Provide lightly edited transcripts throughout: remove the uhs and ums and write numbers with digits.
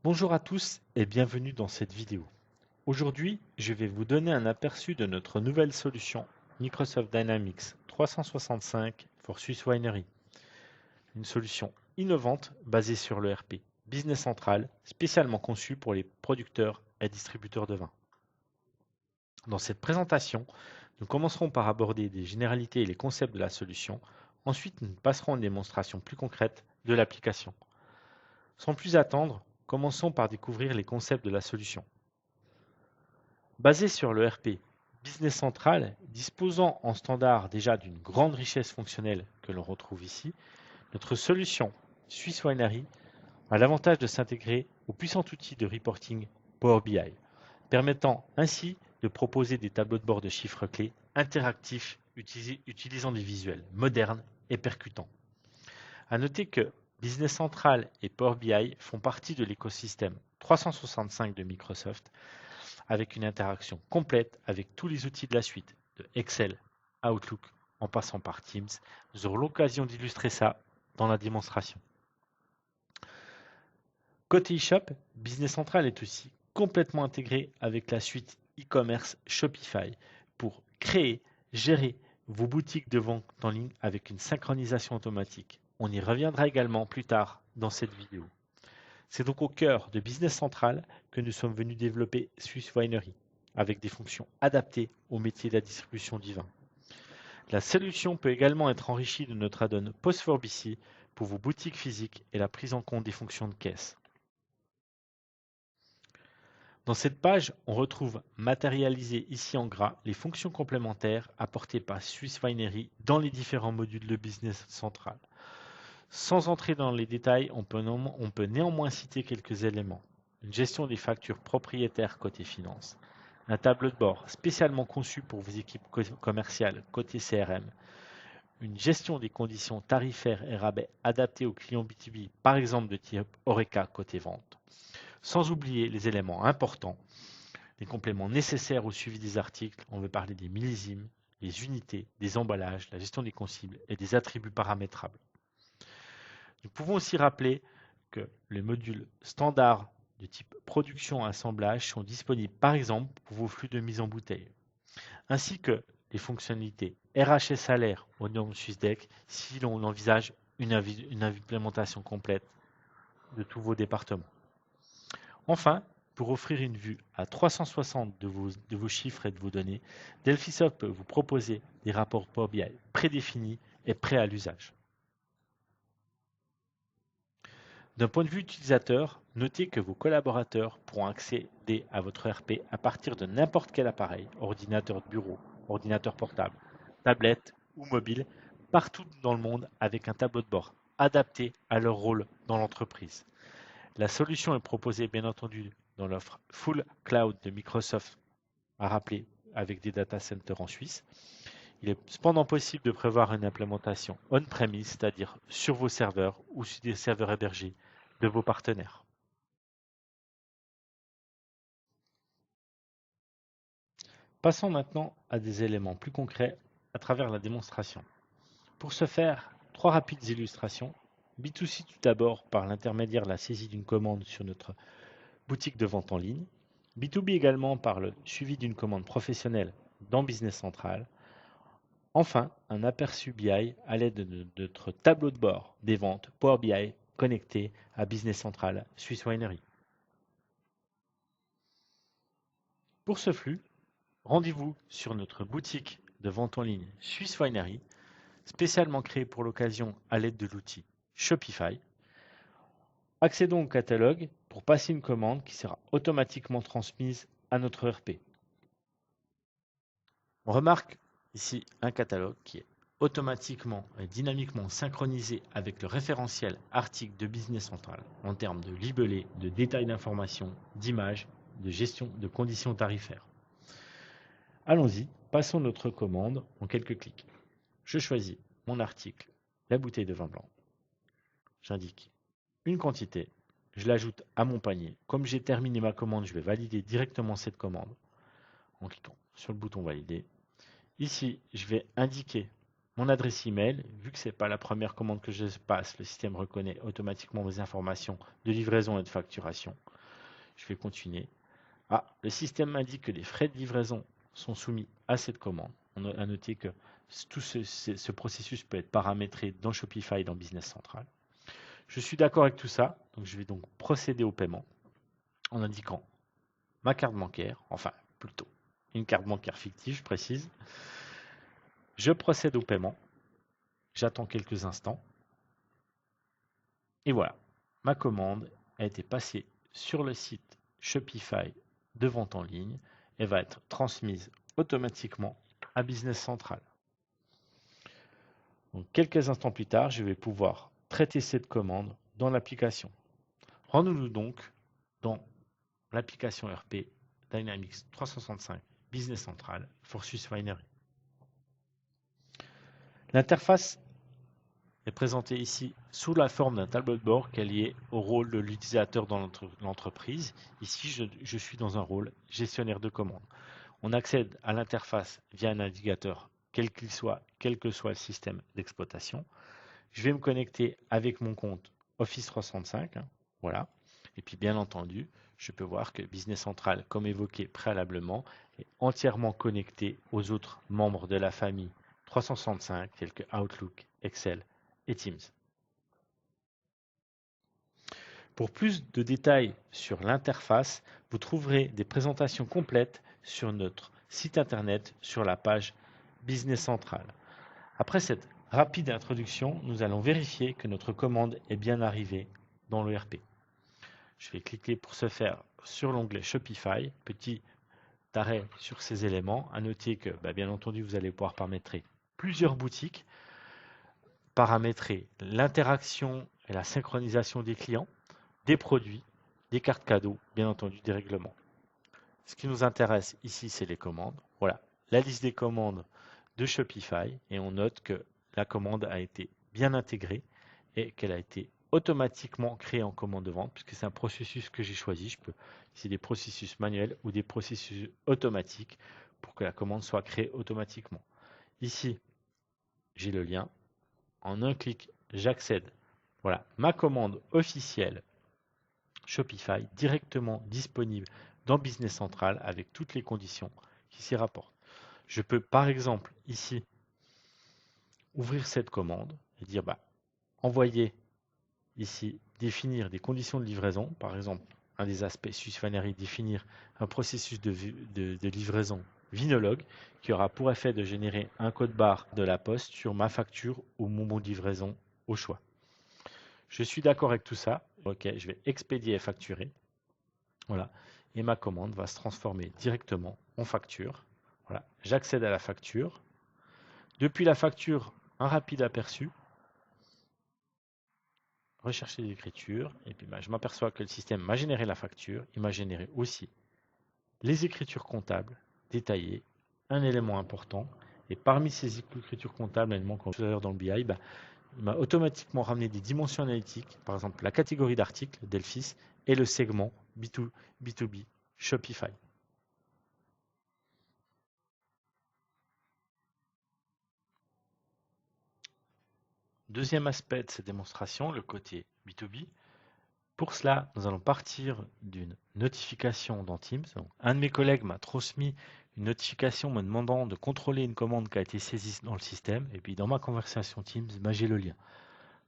Bonjour à tous et bienvenue dans cette vidéo. Aujourd'hui, je vais vous donner un aperçu de notre nouvelle solution Microsoft Dynamics 365 for Swiss Winery, une solution innovante basée sur l'ERP Business Central, spécialement conçue pour les producteurs et distributeurs de vin. Dans cette présentation, nous commencerons par aborder des généralités et les concepts de la solution. Ensuite, nous passerons à une démonstration plus concrète de l'application. Sans plus attendre, commençons par découvrir les concepts de la solution. Basé sur le RP Business Central, disposant en standard déjà d'une grande richesse fonctionnelle que l'on retrouve ici, notre solution Swiss Winery a l'avantage de s'intégrer au puissant outil de reporting Power BI, permettant ainsi de proposer des tableaux de bord de chiffres clés interactifs utilisant des visuels modernes et percutants. À noter que Business Central et Power BI font partie de l'écosystème 365 de Microsoft avec une interaction complète avec tous les outils de la suite, de Excel, Outlook, en passant par Teams. Nous aurons l'occasion d'illustrer ça dans la démonstration. Côté eShop, Business Central est aussi complètement intégré avec la suite e-commerce Shopify pour créer, gérer vos boutiques de vente en ligne avec une synchronisation automatique. On y reviendra également plus tard dans cette vidéo. C'est donc au cœur de Business Central que nous sommes venus développer Swiss Winery, avec des fonctions adaptées au métier de la distribution du vin. La solution peut également être enrichie de notre add-on Post4BC pour vos boutiques physiques et la prise en compte des fonctions de caisse. Dans cette page, on retrouve matérialisées ici en gras les fonctions complémentaires apportées par Swiss Winery dans les différents modules de Business Central. Sans entrer dans les détails, on peut néanmoins citer quelques éléments. Une gestion des factures propriétaires côté finance, un tableau de bord spécialement conçu pour vos équipes commerciales côté CRM, une gestion des conditions tarifaires et rabais adaptées aux clients B2B, par exemple de type Horeca côté vente. Sans oublier les éléments importants, les compléments nécessaires au suivi des articles, on veut parler des millésimes, les unités, des emballages, la gestion des consignes et des attributs paramétrables. Nous pouvons aussi rappeler que les modules standards de type production-assemblage sont disponibles par exemple pour vos flux de mise en bouteille, ainsi que les fonctionnalités RH et salaire aux normes SwissDec si l'on envisage une implémentation complète de tous vos départements. Enfin, pour offrir une vue à 360 de vos chiffres et de vos données, Delphisoft peut vous proposer des rapports Power BI prédéfinis et prêts à l'usage. D'un point de vue utilisateur, notez que vos collaborateurs pourront accéder à votre ERP à partir de n'importe quel appareil, ordinateur de bureau, ordinateur portable, tablette ou mobile, partout dans le monde avec un tableau de bord adapté à leur rôle dans l'entreprise. La solution est proposée bien entendu dans l'offre Full Cloud de Microsoft, à rappeler avec des data centers en Suisse. Il est cependant possible de prévoir une implémentation on-premise, c'est-à-dire sur vos serveurs ou sur des serveurs hébergés de vos partenaires. Passons maintenant à des éléments plus concrets à travers la démonstration. Pour ce faire, trois rapides illustrations. B2C tout d'abord par l'intermédiaire de la saisie d'une commande sur notre boutique de vente en ligne. B2B également par le suivi d'une commande professionnelle dans Business Central. Enfin, un aperçu BI à l'aide de notre tableau de bord des ventes Power BI connecté à Business Central Swiss Winery. Pour ce flux, rendez-vous sur notre boutique de vente en ligne Swiss Winery, spécialement créée pour l'occasion à l'aide de l'outil Shopify. Accédons au catalogue pour passer une commande qui sera automatiquement transmise à notre ERP. On remarque ici un catalogue qui est automatiquement et dynamiquement synchronisé avec le référentiel article de Business Central en termes de libellé, de détails d'informations, d'images, de gestion de conditions tarifaires. Allons-y, passons notre commande en quelques clics. Je choisis mon article, la bouteille de vin blanc. J'indique une quantité, je l'ajoute à mon panier. Comme j'ai terminé ma commande, je vais valider directement cette commande en cliquant sur le bouton valider. Ici, je vais indiquer mon adresse email. Vu que ce n'est pas la première commande que je passe, le système reconnaît automatiquement mes informations de livraison et de facturation. Je vais continuer. Ah, le système m'indique que les frais de livraison sont soumis à cette commande. On a à noter que tout ce processus peut être paramétré dans Shopify et dans Business Central. Je suis d'accord avec tout ça, donc je vais donc procéder au paiement en indiquant ma carte bancaire, enfin plutôt une carte bancaire fictive, je précise. Je procède au paiement, j'attends quelques instants, et voilà, ma commande a été passée sur le site Shopify de vente en ligne et va être transmise automatiquement à Business Central. Donc, quelques instants plus tard, je vais pouvoir traiter cette commande dans l'application. Rendons-nous donc dans l'application RP Dynamics 365 Business Central for Swiss Winery. L'interface est présentée ici sous la forme d'un tableau de bord qui est lié au rôle de l'utilisateur dans l'entreprise. Ici, je suis dans un rôle gestionnaire de commande. On accède à l'interface via un navigateur, quel qu'il soit, quel que soit le système d'exploitation. Je vais me connecter avec mon compte Office 365. Voilà. Et puis, bien entendu, je peux voir que Business Central, comme évoqué préalablement, est entièrement connecté aux autres membres de la famille 365, tels que Outlook, Excel et Teams. Pour plus de détails sur l'interface, vous trouverez des présentations complètes sur notre site internet sur la page Business Central. Après cette rapide introduction, nous allons vérifier que notre commande est bien arrivée dans l'ERP. Je vais cliquer pour ce faire sur l'onglet Shopify, petit arrêt sur ces éléments. À noter que, bien entendu, vous allez pouvoir paramétrer plusieurs boutiques, paramétrer l'interaction et la synchronisation des clients, des produits, des cartes cadeaux, bien entendu des règlements. Ce qui nous intéresse ici, c'est les commandes. Voilà, la liste des commandes de Shopify et on note que la commande a été bien intégrée et qu'elle a été automatiquement créée en commande de vente puisque c'est un processus que j'ai choisi. Je peux utiliser des processus manuels ou des processus automatiques pour que la commande soit créée automatiquement. Ici, j'ai le lien. En un clic, j'accède. Voilà, ma commande officielle Shopify directement disponible dans Business Central avec toutes les conditions qui s'y rapportent. Je peux par exemple ici ouvrir cette commande et dire envoyer ici, définir des conditions de livraison. Par exemple, un des aspects Swiss Winery, définir un processus de livraison vinologue qui aura pour effet de générer un code barre de la poste sur ma facture ou mon bon de livraison au choix. Je suis d'accord avec tout ça. Ok, je vais expédier et facturer. Voilà. Et ma commande va se transformer directement en facture. Voilà. J'accède à la facture. Depuis la facture, un rapide aperçu. Rechercher l'écriture. Et puis je m'aperçois que le système m'a généré la facture. Il m'a généré aussi les écritures comptables détaillées. Un élément important. Et parmi ces écritures comptables, un élément qu'on voit dans le BI, il m'a automatiquement ramené des dimensions analytiques, par exemple la catégorie d'articles, Delphis, et le segment B2B, Shopify. Deuxième aspect de cette démonstration, le côté B2B. Pour cela, nous allons partir d'une notification dans Teams. Donc, un de mes collègues m'a transmis une notification me demandant de contrôler une commande qui a été saisie dans le système. Et puis dans ma conversation Teams, j'ai le lien.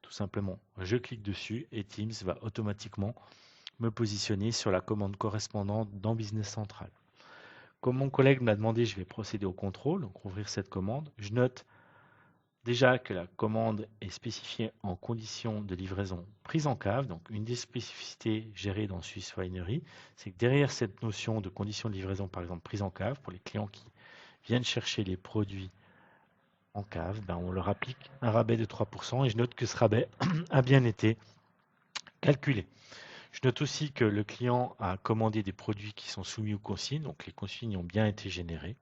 Tout simplement, je clique dessus et Teams va automatiquement me positionner sur la commande correspondante dans Business Central. Comme mon collègue m'a demandé, je vais procéder au contrôle, donc ouvrir cette commande. Je note déjà que la commande est spécifiée en conditions de livraison prise en cave. Donc une des spécificités gérées dans Swiss Winery, c'est que derrière cette notion de conditions de livraison, par exemple prise en cave, pour les clients qui viennent chercher les produits en cave, on leur applique un rabais de 3% et je note que ce rabais a bien été calculé. Je note aussi que le client a commandé des produits qui sont soumis aux consignes, donc les consignes ont bien été générées.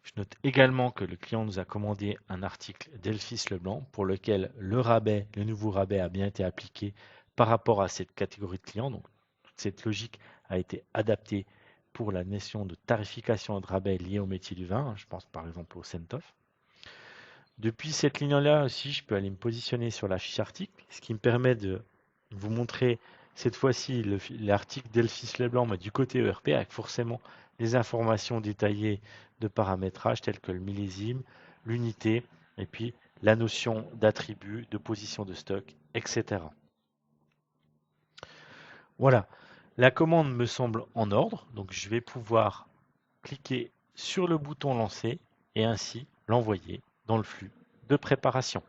Je note également que le client nous a commandé un article Delphis Leblanc pour lequel le nouveau rabais a bien été appliqué par rapport à cette catégorie de clients. Donc, toute cette logique a été adaptée pour la notion de tarification et de rabais liée au métier du vin. Je pense par exemple au Centoff. Depuis cette ligne-là aussi, je peux aller me positionner sur la fiche article, ce qui me permet de vous montrer Cette fois-ci, l'article Delphis Leblanc du côté ERP avec forcément les informations détaillées de paramétrage telles que le millésime, l'unité et puis la notion d'attribut, de position de stock, etc. Voilà, la commande me semble en ordre, donc je vais pouvoir cliquer sur le bouton lancer et ainsi l'envoyer dans le flux de préparation.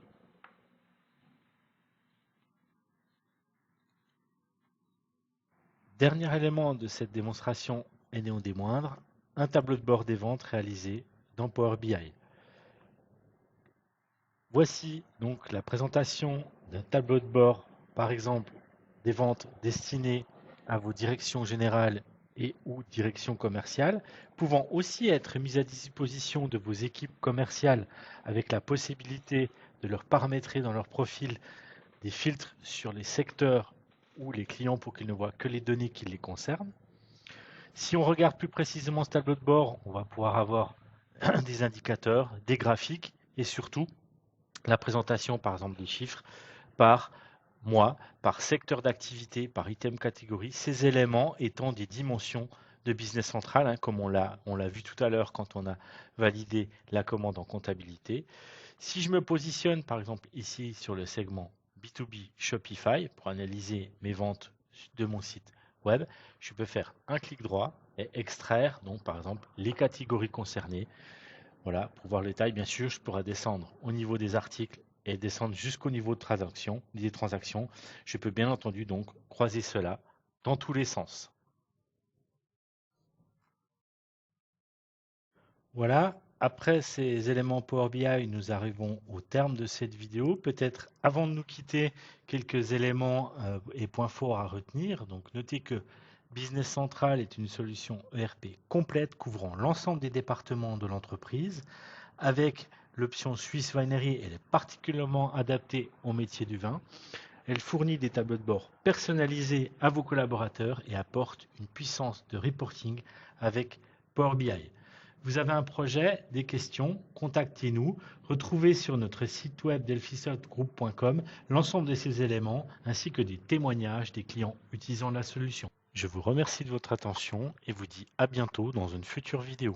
Dernier élément de cette démonstration et non des moindres, un tableau de bord des ventes réalisé dans Power BI. Voici donc la présentation d'un tableau de bord, par exemple des ventes destinées à vos directions générales et ou directions commerciales, pouvant aussi être mises à disposition de vos équipes commerciales avec la possibilité de leur paramétrer dans leur profil des filtres sur les secteurs ou les clients pour qu'ils ne voient que les données qui les concernent. Si on regarde plus précisément ce tableau de bord, on va pouvoir avoir des indicateurs, des graphiques et surtout la présentation par exemple des chiffres par mois, par secteur d'activité, par item catégorie, ces éléments étant des dimensions de business central, hein, comme on l'a vu tout à l'heure quand on a validé la commande en comptabilité. Si je me positionne par exemple ici sur le segment B2B Shopify pour analyser mes ventes de mon site web, je peux faire un clic droit et extraire donc par exemple les catégories concernées. Voilà, pour voir les tailles, bien sûr, je pourrais descendre au niveau des articles et descendre jusqu'au niveau des transactions. Je peux bien entendu donc croiser cela dans tous les sens. Voilà, après ces éléments Power BI, nous arrivons au terme de cette vidéo. Peut-être avant de nous quitter, quelques éléments et points forts à retenir. Donc notez que Business Central est une solution ERP complète couvrant l'ensemble des départements de l'entreprise. Avec l'option Swiss Winery, elle est particulièrement adaptée au métier du vin. Elle fournit des tableaux de bord personnalisés à vos collaborateurs et apporte une puissance de reporting avec Power BI. Vous avez un projet, des questions, contactez-nous. Retrouvez sur notre site web delphisoftgroup.com l'ensemble de ces éléments ainsi que des témoignages des clients utilisant la solution. Je vous remercie de votre attention et vous dis à bientôt dans une future vidéo.